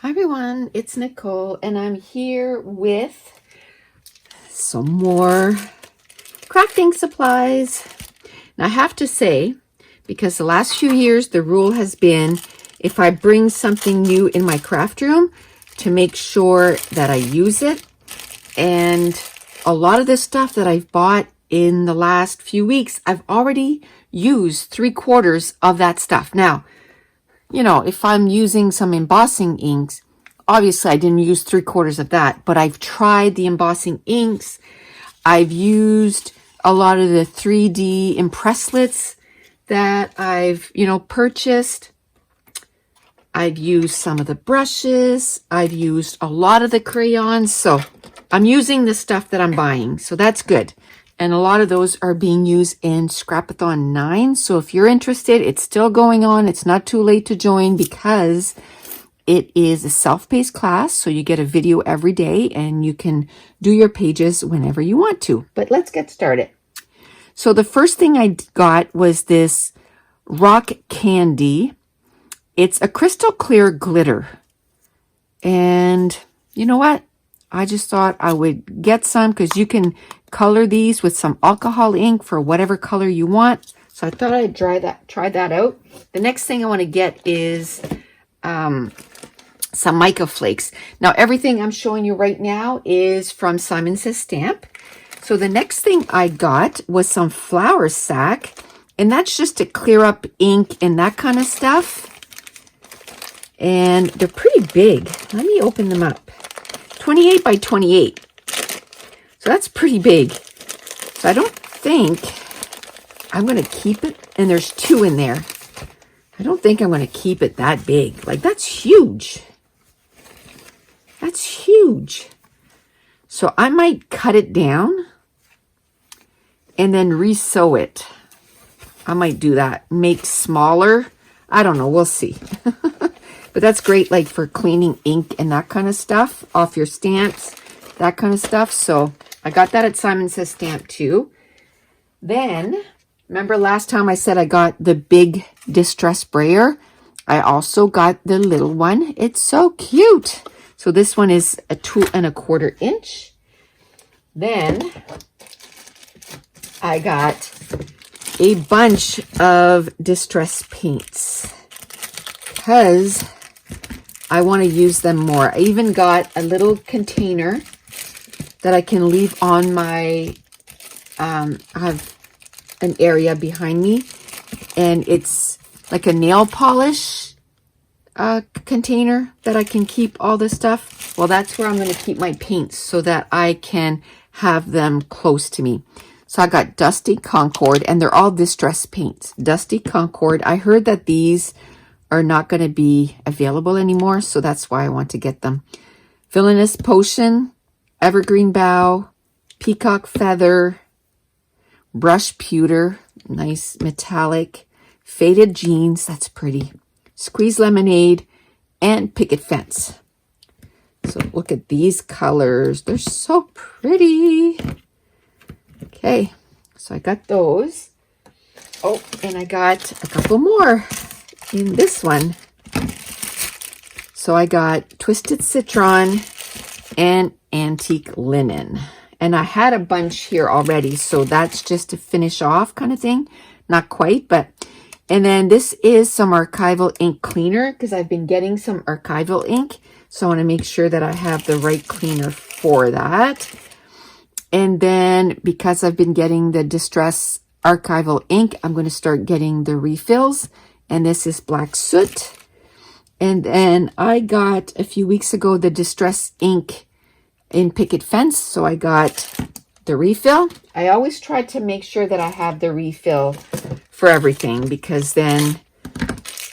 Hi everyone, it's Nicole and I'm here with some more crafting supplies. And I have to say, because the last few years the rule has been if I bring something new in my craft room to make sure that I use it. And a lot of the stuff that I've bought in the last few weeks, I've already used 3/4 of that stuff. Now, you know, if I'm using some embossing inks, obviously I didn't use 3/4 of that, but I've tried the embossing inks. I've used a lot of the 3D impresslets that I've, purchased. I've used some of the brushes. I've used a lot of the crayons. So I'm using the stuff that I'm buying. So that's good. And a lot of those are being used in Scrapathon 9. So if you're interested, it's still going on. It's not too late to join because it is a self-paced class. So you get a video every day and you can do your pages whenever you want to. But let's get started. So the first thing I got was this rock candy. It's a crystal clear glitter. And you know what? I just thought I would get some because you can color these with some alcohol ink for whatever color you want. So I thought I'd try that out. The next thing I want to get is some mica flakes. Now everything I'm showing you right now is from Simon Says Stamp. So the next thing I got was some flour sack, and that's just to clear up ink and that kind of stuff. And they're pretty big. Let me open them up. 28 by 28. So that's pretty big. So I don't think I'm going to keep it. And there's 2 in there. I don't think I'm going to keep it that big. Like, that's huge. That's huge. So I might cut it down and then re-sew it. I might do that. Make smaller. I don't know. We'll see. But that's great, like for cleaning ink and that kind of stuff off your stamps, that kind of stuff. So I got that at Simon Says Stamp too. Then, remember last time I said I got the big distress sprayer? I also got the little one. It's so cute. So this one is a 2 1/4 inch. Then I got a bunch of distress paints because I want to use them more. I even got a little container that I can leave on my, I have an area behind me, and it's like a nail polish container that I can keep all this stuff. Well, that's where I'm going to keep my paints so that I can have them close to me. So I got Dusty Concord, and they're all distress paints. Dusty Concord. I heard that these are not going to be available anymore, so that's why I want to get them. Villainous Potion, Evergreen Bough, Peacock Feather, Brush Pewter, nice metallic, Faded Jeans, that's pretty, Squeeze Lemonade, and Picket Fence. So look at these colors. They're so pretty. Okay, so I got those. Oh, and I got a couple more in this one. So I got Twisted Citron and Antique Linen. And I had a bunch here already, so that's just to finish off kind of thing. Not quite, but... And then this is some archival ink cleaner because I've been getting some archival ink. So I want to make sure that I have the right cleaner for that. And then because I've been getting the Distress archival ink, I'm going to start getting the refills. And this is Black Soot. And then I got a few weeks ago the Distress ink in Picket Fence. So I got the refill. I always try to make sure that I have the refill for everything, because then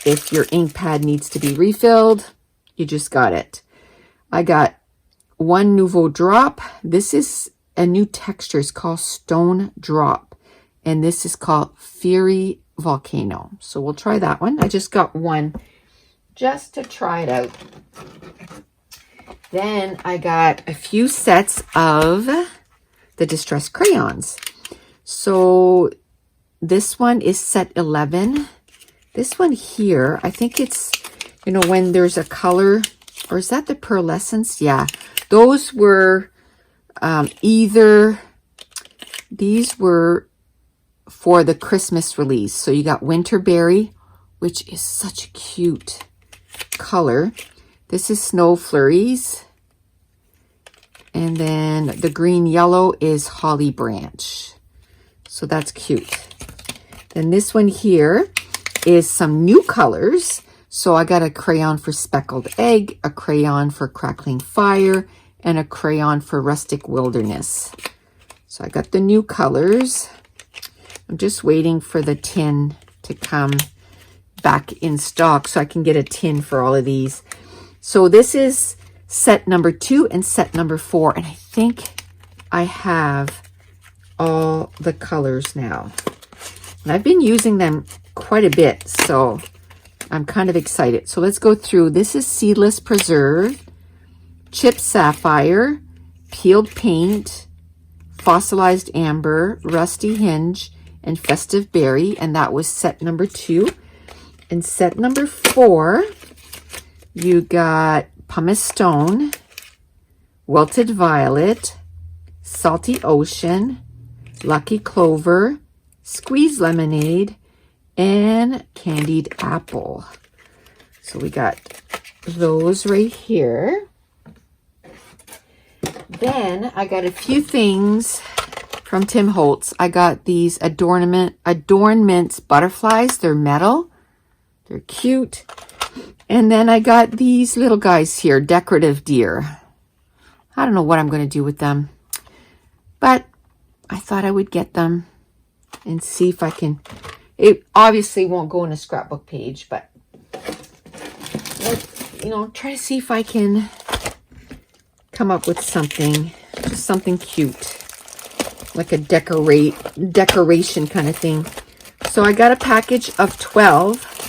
if your ink pad needs to be refilled, you just got it. I got one Nouveau Drop. This is a new texture. It's called Stone Drop. And this is called Fury Volcano. So we'll try that one. I just got one just to try it out. Then I got a few sets of the Distress crayons. So this one is set 11. This one here, I think it's, when there's a color or is that the pearlescence? Yeah, those were either, these were for the Christmas release. So you got Winterberry, which is such a cute color. This is Snow Flurries. And then the green yellow is Holly Branch. So that's cute. Then this one here is some new colors. So I got a crayon for Speckled Egg, a crayon for Crackling Fire, and a crayon for Rustic Wilderness. So I got the new colors. I'm just waiting for the tin to come back in stock so I can get a tin for all of these. So this is set number 2 and set number 4. And I think I have all the colors now. And I've been using them quite a bit, so I'm kind of excited. So let's go through. This is Seedless Preserve, Chipped Sapphire, Peeled Paint, Fossilized Amber, Rusty Hinge, and Festive Berry. And that was set number 2. And set number 4, you got Pumice Stone, Wilted Violet, Salty Ocean, Lucky Clover, Squeeze Lemonade, and Candied Apple. So we got those right here. Then I got a few things from Tim Holtz. I got these adornments butterflies. They're metal. They're cute. And then I got these little guys here, decorative deer. I don't know what I'm going to do with them, but I thought I would get them and see if I can. It obviously won't go in a scrapbook page, but let's, try to see if I can come up with something, just something cute, like a decoration kind of thing. So I got a package of 12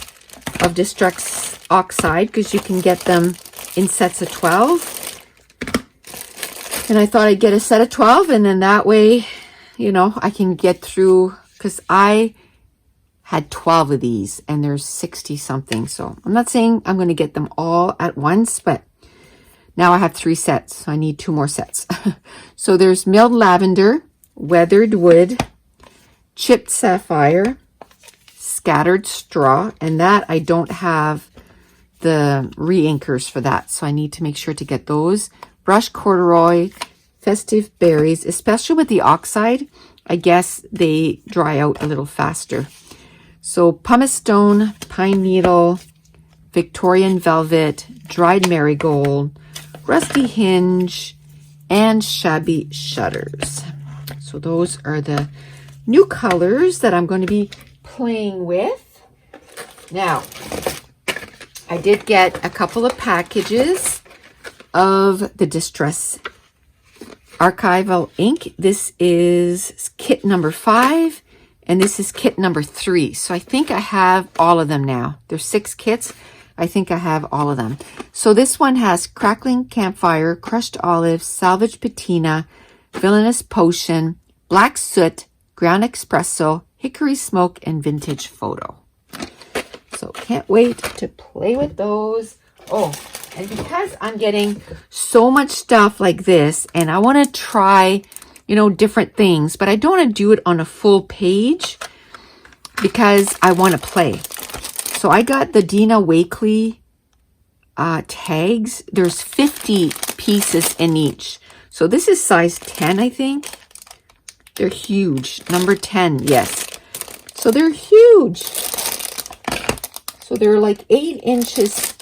of Distress Oxide, because you can get them in sets of 12. And I thought I'd get a set of 12, and then that way, I can get through, because I had 12 of these and there's 60 something. So I'm not saying I'm going to get them all at once, but now I have 3 sets. So I need 2 more sets. So there's Milled Lavender, Weathered Wood, Chipped Sapphire, Scattered Straw, and that I don't have the re-inkers for that. So I need to make sure to get those. Brush Corduroy, Festive Berries, especially with the oxide, I guess they dry out a little faster. So Pumice Stone, Pine Needle, Victorian Velvet, Dried Marigold, Rusty Hinge, and Shabby Shutters. So those are the new colors that I'm going to be playing with. Now, I did get a couple of packages of the Distress Archival ink. This is kit number 5, and this is kit number 3. So I think I have all of them now. There's 6 kits. I think I have all of them. So this one has Crackling Campfire, Crushed Olive, Salvage Patina, Villainous Potion, Black Soot, Ground Espresso, Hickory Smoke, and Vintage Photo. So can't wait to play with those. Oh, and because I'm getting so much stuff like this, and I want to try, different things, but I don't want to do it on a full page because I want to play. So I got the Dina Wakley tags. There's 50 pieces in each. So this is size 10, I think. They're huge. Number 10, yes. So they're huge. So they're like 8 inches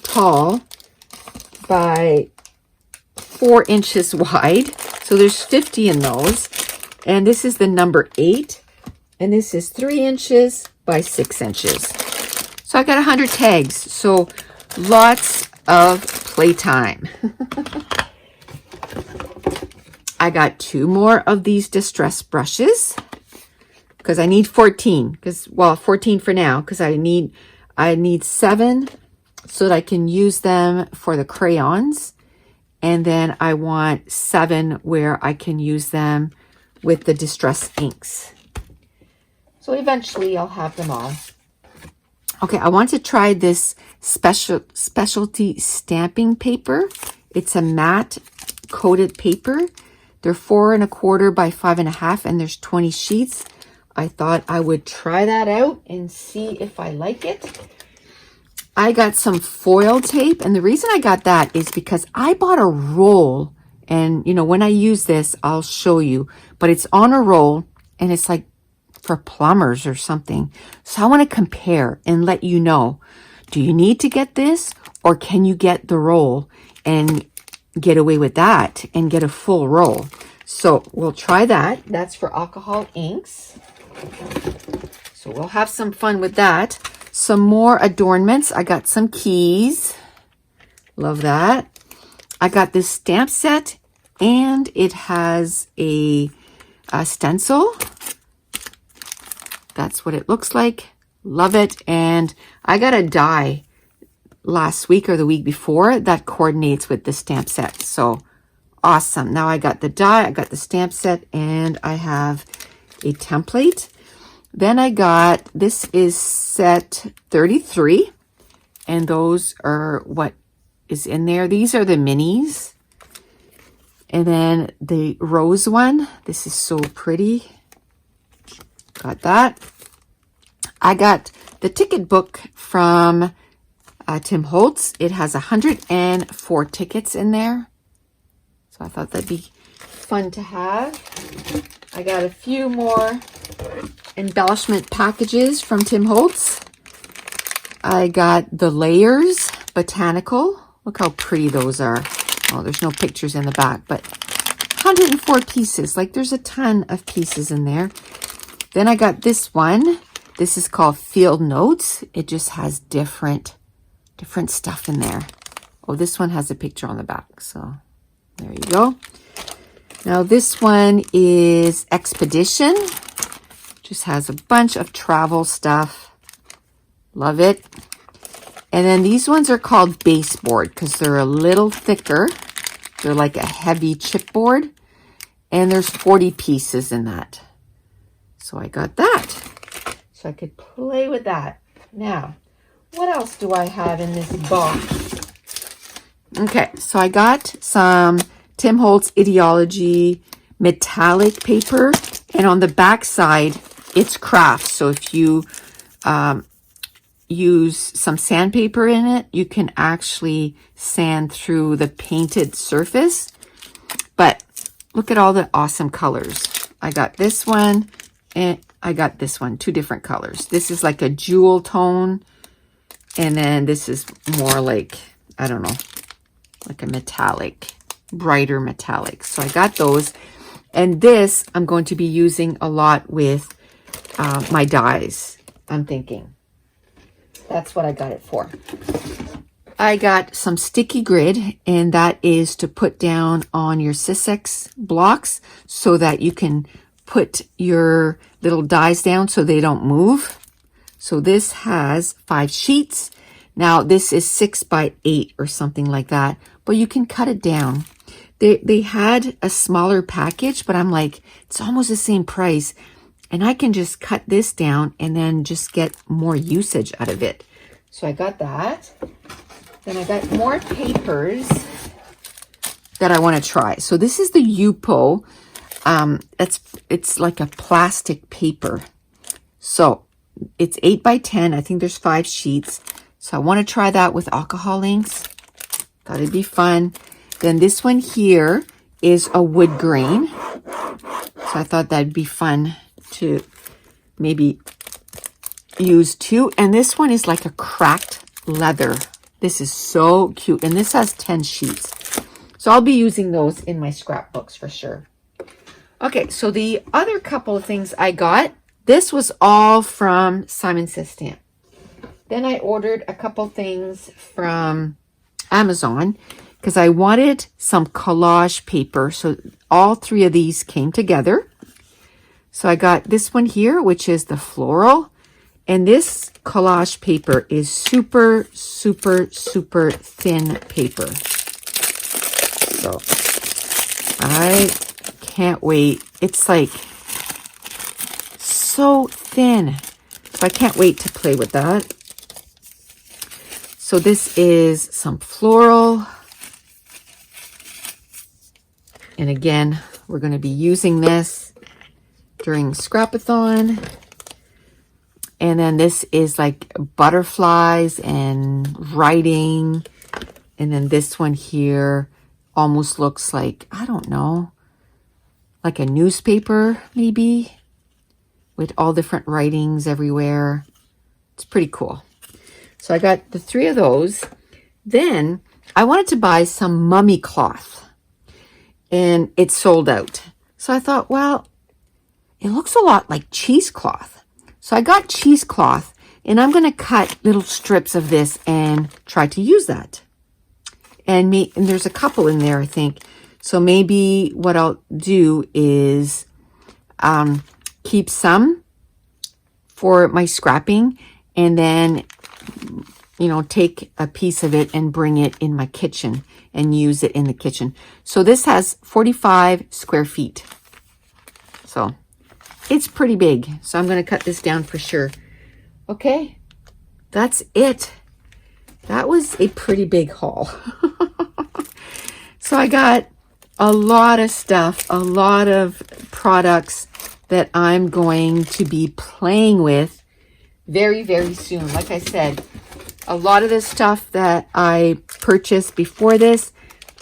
tall by 4 inches wide. So there's 50 in those. And this is the number 8. And this is 3 inches by 6 inches. So I got 100 tags. So lots of playtime. I got 2 more of these distress brushes because I need 14. 14 for now, because I need 7 so that I can use them for the crayons. And then I want 7 where I can use them with the distress inks. So eventually I'll have them all. Okay, I want to try this specialty stamping paper. It's a matte coated paper. They're 4 1/4 by 5 1/2, and there's 20 sheets. I thought I would try that out and see if I like it. I got some foil tape, and the reason I got that is because I bought a roll, and you know, when I use this, I'll show you, but it's on a roll, and it's like for plumbers or something. So I want to compare and let you know, do you need to get this, or can you get the roll and get away with that and get a full roll? So we'll try that. That's for alcohol inks. So we'll have some fun with that. Some more adornments. I got some keys. Love that. I got this stamp set, and it has a stencil. That's what it looks like. Love it. And I got a die last week or the week before that coordinates with the stamp set. So awesome. Now I got the die, I got the stamp set, and I have a template. Then I got, this is set 33, and those are what is in there. These are the minis. And then the rose one, this is so pretty. Got that. I got the ticket book from Tim Holtz. It has 104 tickets in there. So I thought that'd be fun to have. I got a few more embellishment packages from Tim Holtz. I got the Layers Botanical. Look how pretty those are. Oh, there's no pictures in the back, but 104 pieces. Like, there's a ton of pieces in there. Then I got this one. This is called Field Notes. It just has different stuff in there. Oh, this one has a picture on the back. So there you go. Now this one is Expedition. Just has a bunch of travel stuff. Love it. And then these ones are called baseboard because they're a little thicker. They're like a heavy chipboard. And there's 40 pieces in that. So I got that. So I could play with that. Now, what else do I have in this box? Okay, so I got some Tim Holtz Ideology metallic paper. And on the back side, it's craft. So if you use some sandpaper in it, you can actually sand through the painted surface. But look at all the awesome colors. I got this one. And I got this one, 2 different colors. This is like a jewel tone. And then this is more like, I don't know, like a metallic, brighter metallic. So I got those. And this I'm going to be using a lot with my dies, I'm thinking. That's what I got it for. I got some sticky grid, and that is to put down on your Sysex blocks so that you can put your little dies down so they don't move. So this has 5 sheets. Now this is 6 by 8 or something like that, but you can cut it down. They had a smaller package, but I'm like, it's almost the same price. And I can just cut this down and then just get more usage out of it. So I got that. Then I got more papers that I want to try. So this is the yupo. It's like a plastic paper. So it's 8 by 10. I think there's 5 sheets. So I want to try that with alcohol inks. Thought it'd be fun. Then this one here is a wood grain. So I thought that'd be fun to maybe use too. And this one is like a cracked leather. This is so cute. And this has 10 sheets. So I'll be using those in my scrapbooks for sure. Okay, so the other couple of things I got, this was all from Simon Says Stamp. Then I ordered a couple things from Amazon because I wanted some collage paper. So all 3 of these came together. So I got this one here, which is the floral. And this collage paper is super, super, super thin paper. So I can't wait. It's like so thin. So I can't wait to play with that. So this is some floral. And again, we're going to be using this during Scrapathon. And then this is like butterflies and writing. And then this one here almost looks like, I don't know, like a newspaper maybe, with all different writings everywhere. It's pretty cool. So I got the 3 of those. Then I wanted to buy some mummy cloth, and it sold out. So I thought, well, it looks a lot like cheesecloth. So I got cheesecloth, and I'm going to cut little strips of this and try to use that. And there's a couple in there, I think. So maybe what I'll do is keep some for my scrapping, and then, you know, take a piece of it and bring it in my kitchen and use it in the kitchen. So this has 45 square feet. So it's pretty big. So I'm going to cut this down for sure. Okay, that's it. That was a pretty big haul. So I got a lot of stuff, a lot of products that I'm going to be playing with very, very soon. Like I said, a lot of the stuff that I purchased before this,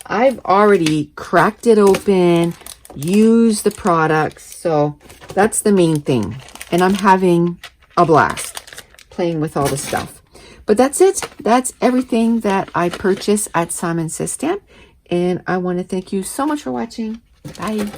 I've already cracked it open, used the products. So that's the main thing. And I'm having a blast playing with all the stuff. But that's it. That's everything that I purchased at Simon Says Stamp. And I want to thank you so much for watching. Bye.